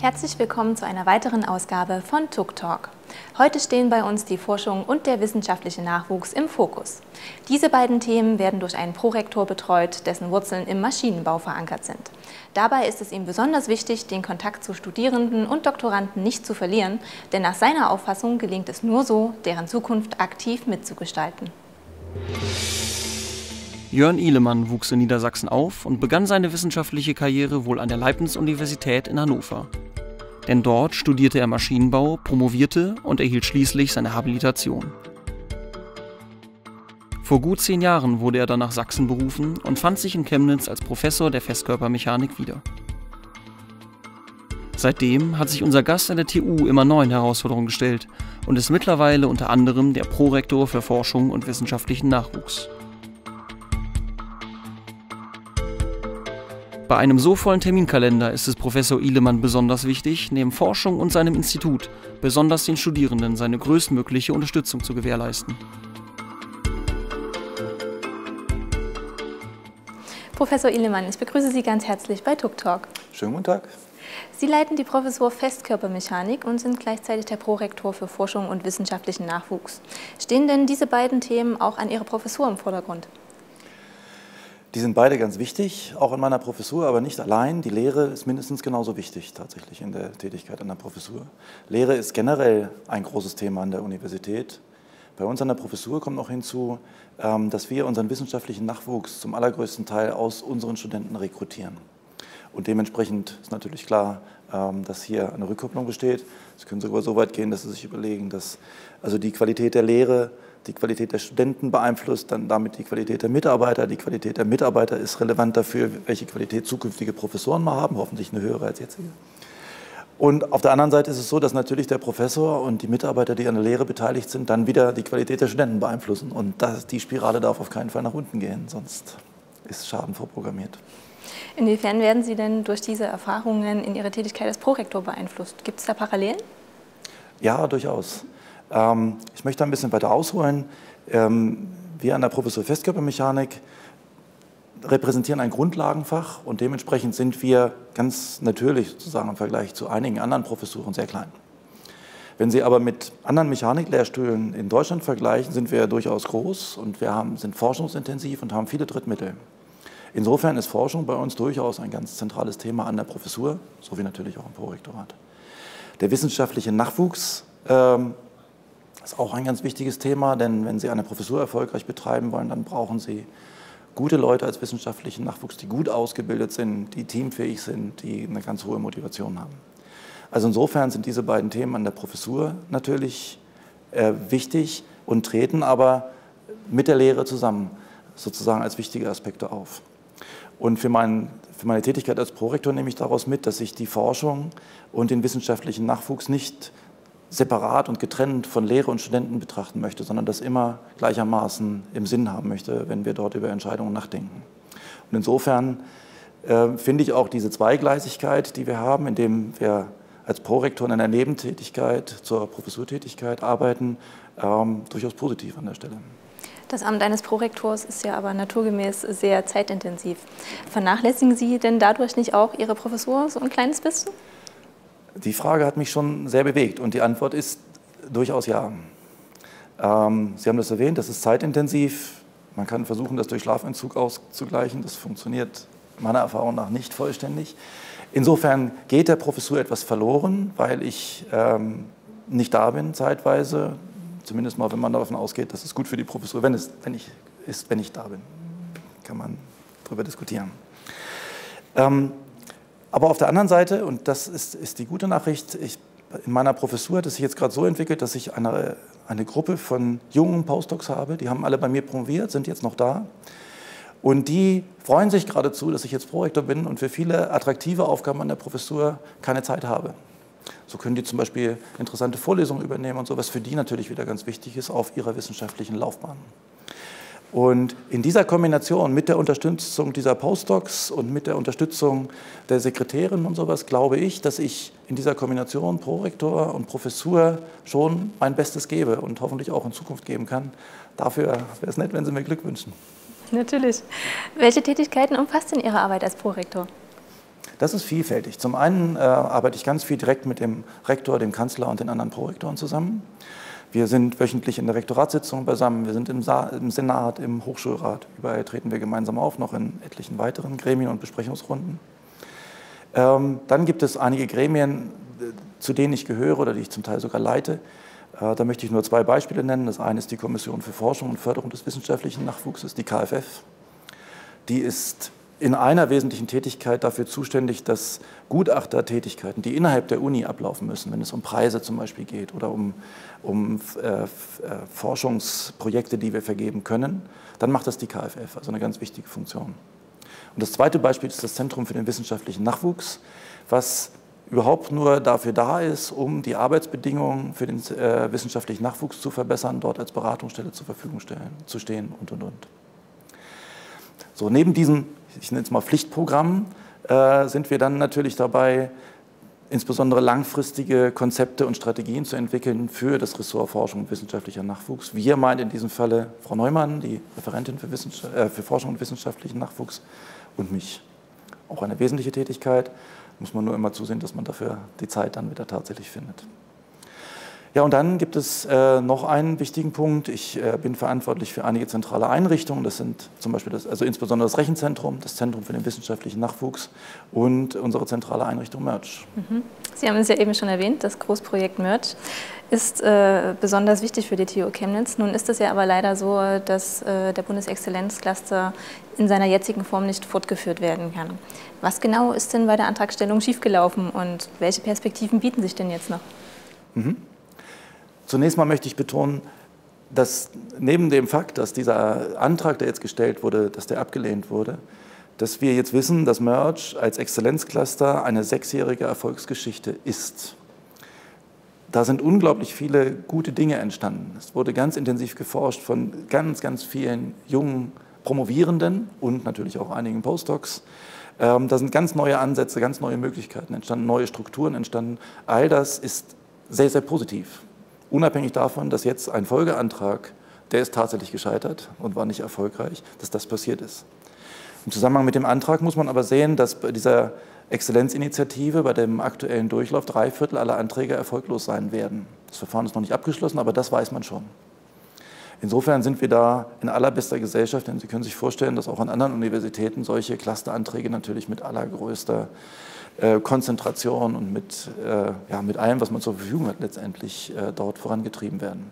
Herzlich willkommen zu einer weiteren Ausgabe von TUC Talk. Heute stehen bei uns die Forschung und der wissenschaftliche Nachwuchs im Fokus. Diese beiden Themen werden durch einen Prorektor betreut, dessen Wurzeln im Maschinenbau verankert sind. Dabei ist es ihm besonders wichtig, den Kontakt zu Studierenden und Doktoranden nicht zu verlieren, denn nach seiner Auffassung gelingt es nur so, deren Zukunft aktiv mitzugestalten. Jörn Ihlemann wuchs in Niedersachsen auf und begann seine wissenschaftliche Karriere wohl an der Leibniz-Universität in Hannover. Denn dort studierte er Maschinenbau, promovierte und erhielt schließlich seine Habilitation. Vor gut 10 Jahren wurde er dann nach Sachsen berufen und fand sich in Chemnitz als Professor der Festkörpermechanik wieder. Seitdem hat sich unser Gast an der TU immer neuen Herausforderungen gestellt und ist mittlerweile unter anderem der Prorektor für Forschung und wissenschaftlichen Nachwuchs. Bei einem so vollen Terminkalender ist es Professor Ihlemann besonders wichtig, neben Forschung und seinem Institut besonders den Studierenden seine größtmögliche Unterstützung zu gewährleisten. Professor Ihlemann, ich begrüße Sie ganz herzlich bei TUC Talk. Schönen guten Tag. Sie leiten die Professur Festkörpermechanik und sind gleichzeitig der Prorektor für Forschung und wissenschaftlichen Nachwuchs. Stehen denn diese beiden Themen auch an Ihrer Professur im Vordergrund? Die sind beide ganz wichtig, auch in meiner Professur, aber nicht allein. Die Lehre ist mindestens genauso wichtig tatsächlich in der Tätigkeit an der Professur. Lehre ist generell ein großes Thema an der Universität. Bei uns an der Professur kommt noch hinzu, dass wir unseren wissenschaftlichen Nachwuchs zum allergrößten Teil aus unseren Studenten rekrutieren. Und dementsprechend ist natürlich klar, dass hier eine Rückkopplung besteht. Es können sogar so weit gehen, dass Sie sich überlegen, dass also die Qualität der Lehre die Qualität der Studenten beeinflusst, dann damit die Qualität der Mitarbeiter. Die Qualität der Mitarbeiter ist relevant dafür, welche Qualität zukünftige Professoren mal haben, hoffentlich eine höhere als jetzige. Und auf der anderen Seite ist es so, dass natürlich der Professor und die Mitarbeiter, die an der Lehre beteiligt sind, dann wieder die Qualität der Studenten beeinflussen. Und die Spirale darf auf keinen Fall nach unten gehen, sonst ist Schaden vorprogrammiert. Inwiefern werden Sie denn durch diese Erfahrungen in Ihrer Tätigkeit als Prorektor beeinflusst? Gibt es da Parallelen? Ja, durchaus. Ich möchte ein bisschen weiter ausholen. Wir an der Professur Festkörpermechanik repräsentieren ein Grundlagenfach und dementsprechend sind wir ganz natürlich sozusagen im Vergleich zu einigen anderen Professuren sehr klein. Wenn Sie aber mit anderen Mechaniklehrstühlen in Deutschland vergleichen, sind wir durchaus groß und sind forschungsintensiv und haben viele Drittmittel. Insofern ist Forschung bei uns durchaus ein ganz zentrales Thema an der Professur, sowie natürlich auch im Prorektorat. Der wissenschaftliche Nachwuchs ist auch ein ganz wichtiges Thema, denn wenn Sie eine Professur erfolgreich betreiben wollen, dann brauchen Sie gute Leute als wissenschaftlichen Nachwuchs, die gut ausgebildet sind, die teamfähig sind, die eine ganz hohe Motivation haben. Also insofern sind diese beiden Themen an der Professur natürlich wichtig und treten aber mit der Lehre zusammen, sozusagen als wichtige Aspekte auf. Und für meine Tätigkeit als Prorektor nehme ich daraus mit, dass ich die Forschung und den wissenschaftlichen Nachwuchs nicht separat und getrennt von Lehre und Studenten betrachten möchte, sondern das immer gleichermaßen im Sinn haben möchte, wenn wir dort über Entscheidungen nachdenken. Und insofern finde ich auch diese Zweigleisigkeit, die wir haben, indem wir als Prorektor in einer Nebentätigkeit zur Professurtätigkeit arbeiten, durchaus positiv an der Stelle. Das Amt eines Prorektors ist ja aber naturgemäß sehr zeitintensiv. Vernachlässigen Sie denn dadurch nicht auch Ihre Professur so ein kleines bisschen? Die Frage hat mich schon sehr bewegt und die Antwort ist durchaus ja. Sie haben das erwähnt, das ist zeitintensiv. Man kann versuchen, das durch Schlafentzug auszugleichen. Das funktioniert meiner Erfahrung nach nicht vollständig. Insofern geht der Professur etwas verloren, weil ich nicht da bin zeitweise. Zumindest mal, wenn man davon ausgeht, dass es gut für die Professur, wenn ich da bin, kann man darüber diskutieren. Aber auf der anderen Seite, und das ist die gute Nachricht, in meiner Professur hat es sich jetzt gerade so entwickelt, dass ich eine Gruppe von jungen Postdocs habe, die haben alle bei mir promoviert, sind jetzt noch da. Und die freuen sich geradezu, dass ich jetzt Prorektor bin und für viele attraktive Aufgaben an der Professur keine Zeit habe. So können die zum Beispiel interessante Vorlesungen übernehmen und so, was für die natürlich wieder ganz wichtig ist auf ihrer wissenschaftlichen Laufbahn. Und in dieser Kombination mit der Unterstützung dieser Postdocs und mit der Unterstützung der Sekretärin und sowas, glaube ich, dass ich in dieser Kombination Prorektor und Professur schon mein Bestes gebe und hoffentlich auch in Zukunft geben kann. Dafür wäre es nett, wenn Sie mir Glück wünschen. Natürlich. Welche Tätigkeiten umfasst denn Ihre Arbeit als Prorektor? Das ist vielfältig. Zum einen arbeite ich ganz viel direkt mit dem Rektor, dem Kanzler und den anderen Prorektoren zusammen. Wir sind wöchentlich in der Rektoratssitzung beisammen, wir sind im Senat, im Hochschulrat. Überall treten wir gemeinsam auf, noch in etlichen weiteren Gremien und Besprechungsrunden. Dann gibt es einige Gremien, zu denen ich gehöre oder die ich zum Teil sogar leite. Da möchte ich nur 2 Beispiele nennen. Das eine ist die Kommission für Forschung und Förderung des wissenschaftlichen Nachwuchses, die KFF. Die ist in einer wesentlichen Tätigkeit dafür zuständig, dass Gutachtertätigkeiten, die innerhalb der Uni ablaufen müssen, wenn es um Preise zum Beispiel geht oder um Forschungsprojekte, die wir vergeben können, dann macht das die KFF, also eine ganz wichtige Funktion. Und das zweite Beispiel ist das Zentrum für den wissenschaftlichen Nachwuchs, was überhaupt nur dafür da ist, um die Arbeitsbedingungen für den wissenschaftlichen Nachwuchs zu verbessern, dort als Beratungsstelle zur Verfügung zu stehen und. So, neben diesem, ich nenne es mal Pflichtprogramm, sind wir dann natürlich dabei, insbesondere langfristige Konzepte und Strategien zu entwickeln für das Ressort Forschung und wissenschaftlicher Nachwuchs. Wir meint in diesem Falle Frau Neumann, die Referentin für Forschung und wissenschaftlichen Nachwuchs, und mich. Auch eine wesentliche Tätigkeit, muss man nur immer zusehen, dass man dafür die Zeit dann wieder tatsächlich findet. Ja, und dann gibt es noch einen wichtigen Punkt. Ich bin verantwortlich für einige zentrale Einrichtungen. Das sind zum Beispiel also insbesondere das Rechenzentrum, das Zentrum für den wissenschaftlichen Nachwuchs und unsere zentrale Einrichtung MERGE. Sie haben es ja eben schon erwähnt, das Großprojekt MERGE ist besonders wichtig für die TU Chemnitz. Nun ist es ja aber leider so, dass der Bundesexzellenzcluster in seiner jetzigen Form nicht fortgeführt werden kann. Was genau ist denn bei der Antragstellung schiefgelaufen und welche Perspektiven bieten sich denn jetzt noch? Zunächst mal möchte ich betonen, dass neben dem Fakt, dass dieser Antrag, der jetzt gestellt wurde, dass der abgelehnt wurde, dass wir jetzt wissen, dass MERGE als Exzellenzcluster eine 6-jährige Erfolgsgeschichte ist. Da sind unglaublich viele gute Dinge entstanden. Es wurde ganz intensiv geforscht von ganz, ganz vielen jungen Promovierenden und natürlich auch einigen Postdocs. Da sind ganz neue Ansätze, ganz neue Möglichkeiten entstanden, neue Strukturen entstanden. All das ist sehr, sehr positiv. Unabhängig davon, dass jetzt ein Folgeantrag, der ist tatsächlich gescheitert und war nicht erfolgreich, dass das passiert ist. Im Zusammenhang mit dem Antrag muss man aber sehen, dass bei dieser Exzellenzinitiative, bei dem aktuellen Durchlauf, 3/4 aller Anträge erfolglos sein werden. Das Verfahren ist noch nicht abgeschlossen, aber das weiß man schon. Insofern sind wir da in allerbester Gesellschaft, denn Sie können sich vorstellen, dass auch an anderen Universitäten solche Clusteranträge natürlich mit allergrößter Konzentration und mit allem, was man zur Verfügung hat, letztendlich dort vorangetrieben werden.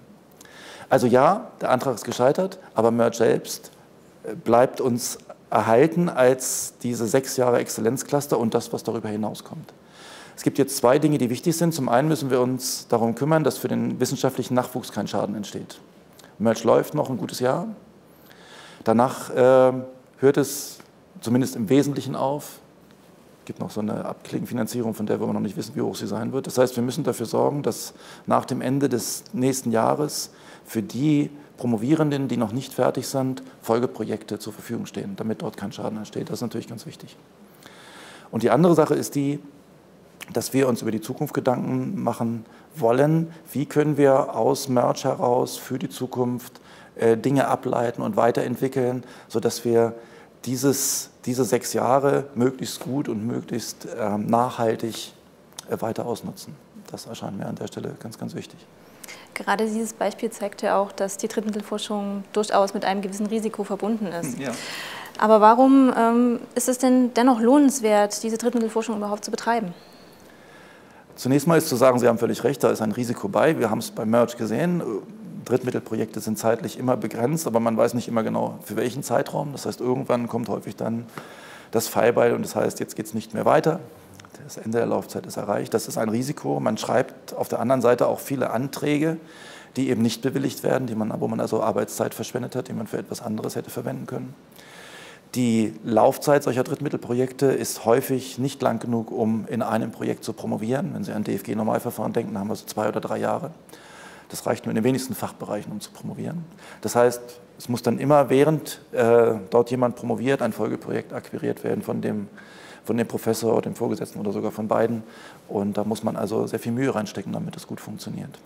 Also ja, der Antrag ist gescheitert, aber MERGE selbst bleibt uns erhalten als diese 6 Jahre Exzellenzcluster und das, was darüber hinauskommt. Es gibt jetzt 2 Dinge, die wichtig sind. Zum einen müssen wir uns darum kümmern, dass für den wissenschaftlichen Nachwuchs kein Schaden entsteht. MERGE läuft noch ein gutes Jahr. Danach hört es zumindest im Wesentlichen auf. Es gibt noch so eine Abklingenfinanzierung, von der wir noch nicht wissen, wie hoch sie sein wird. Das heißt, wir müssen dafür sorgen, dass nach dem Ende des nächsten Jahres für die Promovierenden, die noch nicht fertig sind, Folgeprojekte zur Verfügung stehen, damit dort kein Schaden entsteht. Das ist natürlich ganz wichtig. Und die andere Sache ist die, dass wir uns über die Zukunft Gedanken machen wollen, wie können wir aus MERGE heraus für die Zukunft Dinge ableiten und weiterentwickeln, sodass wir diese 6 Jahre möglichst gut und möglichst nachhaltig weiter ausnutzen. Das erscheint mir an der Stelle ganz, ganz wichtig. Gerade dieses Beispiel zeigt ja auch, dass die Drittmittelforschung durchaus mit einem gewissen Risiko verbunden ist. Ja. Aber warum ist es denn dennoch lohnenswert, diese Drittmittelforschung überhaupt zu betreiben? Zunächst mal ist zu sagen, Sie haben völlig recht, da ist ein Risiko bei. Wir haben es bei MERGE gesehen. Drittmittelprojekte sind zeitlich immer begrenzt, aber man weiß nicht immer genau, für welchen Zeitraum. Das heißt, irgendwann kommt häufig dann das Fallbeil und das heißt, jetzt geht es nicht mehr weiter. Das Ende der Laufzeit ist erreicht. Das ist ein Risiko. Man schreibt auf der anderen Seite auch viele Anträge, die eben nicht bewilligt werden, wo man also Arbeitszeit verschwendet hat, die man für etwas anderes hätte verwenden können. Die Laufzeit solcher Drittmittelprojekte ist häufig nicht lang genug, um in einem Projekt zu promovieren. Wenn Sie an DFG-Normalverfahren denken, haben wir so 2 oder 3 Jahre. Das reicht nur in den wenigsten Fachbereichen, um zu promovieren. Das heißt, es muss dann immer, während dort jemand promoviert, ein Folgeprojekt akquiriert werden von dem Professor, dem Vorgesetzten oder sogar von beiden. Und da muss man also sehr viel Mühe reinstecken, damit es gut funktioniert.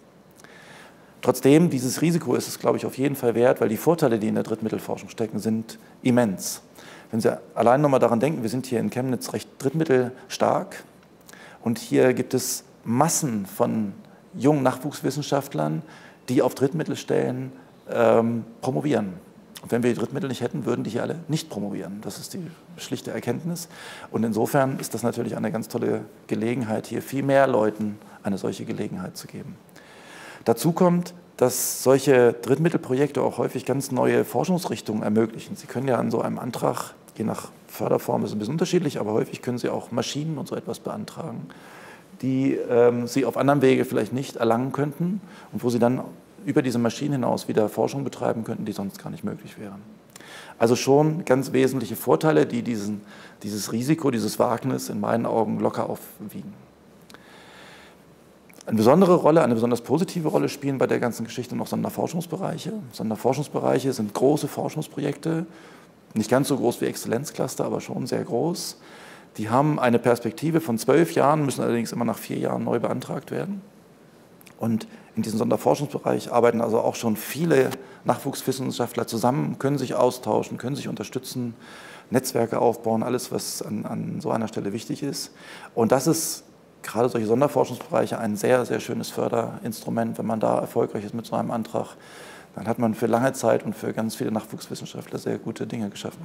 Trotzdem, dieses Risiko ist es, glaube ich, auf jeden Fall wert, weil die Vorteile, die in der Drittmittelforschung stecken, sind immens. Wenn Sie allein noch mal daran denken, wir sind hier in Chemnitz recht drittmittelstark und hier gibt es Massen von jungen Nachwuchswissenschaftlern, die auf Drittmittelstellen promovieren. Und wenn wir die Drittmittel nicht hätten, würden die hier alle nicht promovieren. Das ist die schlichte Erkenntnis. Und insofern ist das natürlich eine ganz tolle Gelegenheit, hier viel mehr Leuten eine solche Gelegenheit zu geben. Dazu kommt, dass solche Drittmittelprojekte auch häufig ganz neue Forschungsrichtungen ermöglichen. Sie können ja an so einem Antrag, je nach Förderform ist es ein bisschen unterschiedlich, aber häufig können Sie auch Maschinen und so etwas beantragen, die Sie auf anderem Wege vielleicht nicht erlangen könnten und wo Sie dann über diese Maschinen hinaus wieder Forschung betreiben könnten, die sonst gar nicht möglich wären. Also schon ganz wesentliche Vorteile, die dieses Risiko, dieses Wagnis in meinen Augen locker aufwiegen. Eine besondere Rolle, eine besonders positive Rolle spielen bei der ganzen Geschichte noch Sonderforschungsbereiche. Sonderforschungsbereiche sind große Forschungsprojekte, nicht ganz so groß wie Exzellenzcluster, aber schon sehr groß. Die haben eine Perspektive von 12 Jahren, müssen allerdings immer nach 4 Jahren neu beantragt werden. Und in diesem Sonderforschungsbereich arbeiten also auch schon viele Nachwuchswissenschaftler zusammen, können sich austauschen, können sich unterstützen, Netzwerke aufbauen, alles, was an so einer Stelle wichtig ist. Und das ist gerade solche Sonderforschungsbereiche ein sehr, sehr schönes Förderinstrument. Wenn man da erfolgreich ist mit so einem Antrag, dann hat man für lange Zeit und für ganz viele Nachwuchswissenschaftler sehr gute Dinge geschaffen.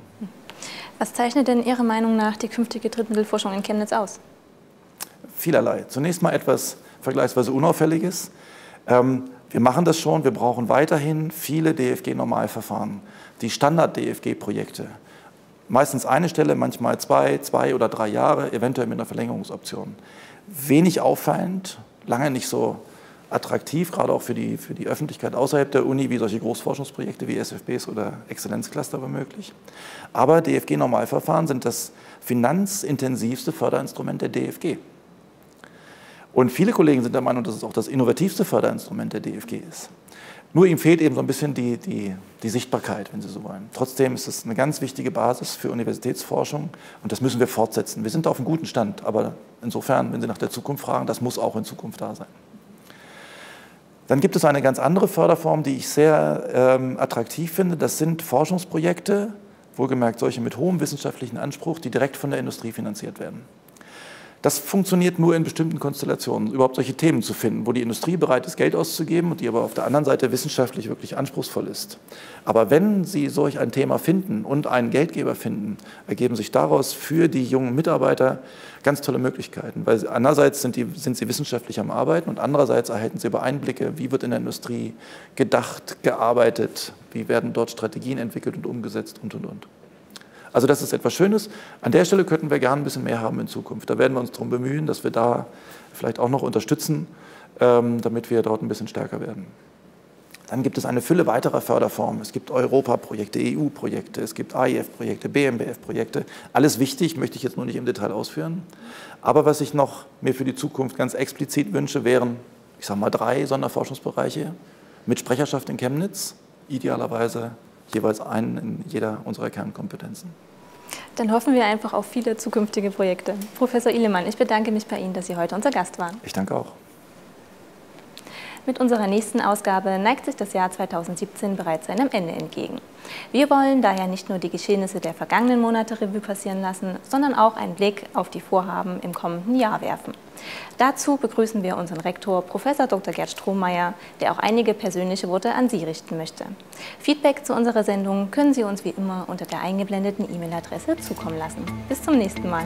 Was zeichnet denn Ihrer Meinung nach die künftige Drittmittelforschung in Chemnitz aus? Vielerlei. Zunächst mal etwas vergleichsweise Unauffälliges. Wir machen das schon, wir brauchen weiterhin viele DFG-Normalverfahren, die Standard-DFG-Projekte. Meistens eine Stelle, manchmal 2 oder 3 Jahre, eventuell mit einer Verlängerungsoption. Wenig auffallend, lange nicht so attraktiv, gerade auch für die Öffentlichkeit außerhalb der Uni, wie solche Großforschungsprojekte wie SFBs oder Exzellenzcluster womöglich. Aber DFG-Normalverfahren sind das finanzintensivste Förderinstrument der DFG. Und viele Kollegen sind der Meinung, dass es auch das innovativste Förderinstrument der DFG ist. Nur ihm fehlt eben so ein bisschen die Sichtbarkeit, wenn Sie so wollen. Trotzdem ist es eine ganz wichtige Basis für Universitätsforschung und das müssen wir fortsetzen. Wir sind auf einem guten Stand, aber insofern, wenn Sie nach der Zukunft fragen, das muss auch in Zukunft da sein. Dann gibt es eine ganz andere Förderform, die ich sehr attraktiv finde. Das sind Forschungsprojekte, wohlgemerkt solche mit hohem wissenschaftlichen Anspruch, die direkt von der Industrie finanziert werden. Das funktioniert nur in bestimmten Konstellationen, überhaupt solche Themen zu finden, wo die Industrie bereit ist, Geld auszugeben und die aber auf der anderen Seite wissenschaftlich wirklich anspruchsvoll ist. Aber wenn Sie solch ein Thema finden und einen Geldgeber finden, ergeben sich daraus für die jungen Mitarbeiter ganz tolle Möglichkeiten. Weil einerseits sind sie wissenschaftlich am Arbeiten und andererseits erhalten sie aber Einblicke, wie wird in der Industrie gedacht, gearbeitet, wie werden dort Strategien entwickelt und umgesetzt und. Also das ist etwas Schönes. An der Stelle könnten wir gerne ein bisschen mehr haben in Zukunft. Da werden wir uns darum bemühen, dass wir da vielleicht auch noch unterstützen, damit wir dort ein bisschen stärker werden. Dann gibt es eine Fülle weiterer Förderformen. Es gibt Europaprojekte, EU-Projekte, es gibt AIF-Projekte, BMBF-Projekte. Alles wichtig, möchte ich jetzt nur nicht im Detail ausführen. Aber was ich noch mir für die Zukunft ganz explizit wünsche, wären, ich sage mal, 3 Sonderforschungsbereiche mit Sprecherschaft in Chemnitz, idealerweise jeweils einen in jeder unserer Kernkompetenzen. Dann hoffen wir einfach auf viele zukünftige Projekte. Professor Ihlemann, ich bedanke mich bei Ihnen, dass Sie heute unser Gast waren. Ich danke auch. Mit unserer nächsten Ausgabe neigt sich das Jahr 2017 bereits seinem Ende entgegen. Wir wollen daher nicht nur die Geschehnisse der vergangenen Monate Revue passieren lassen, sondern auch einen Blick auf die Vorhaben im kommenden Jahr werfen. Dazu begrüßen wir unseren Rektor, Prof. Dr. Gerd Strohmeier, der auch einige persönliche Worte an Sie richten möchte. Feedback zu unserer Sendung können Sie uns wie immer unter der eingeblendeten E-Mail-Adresse zukommen lassen. Bis zum nächsten Mal.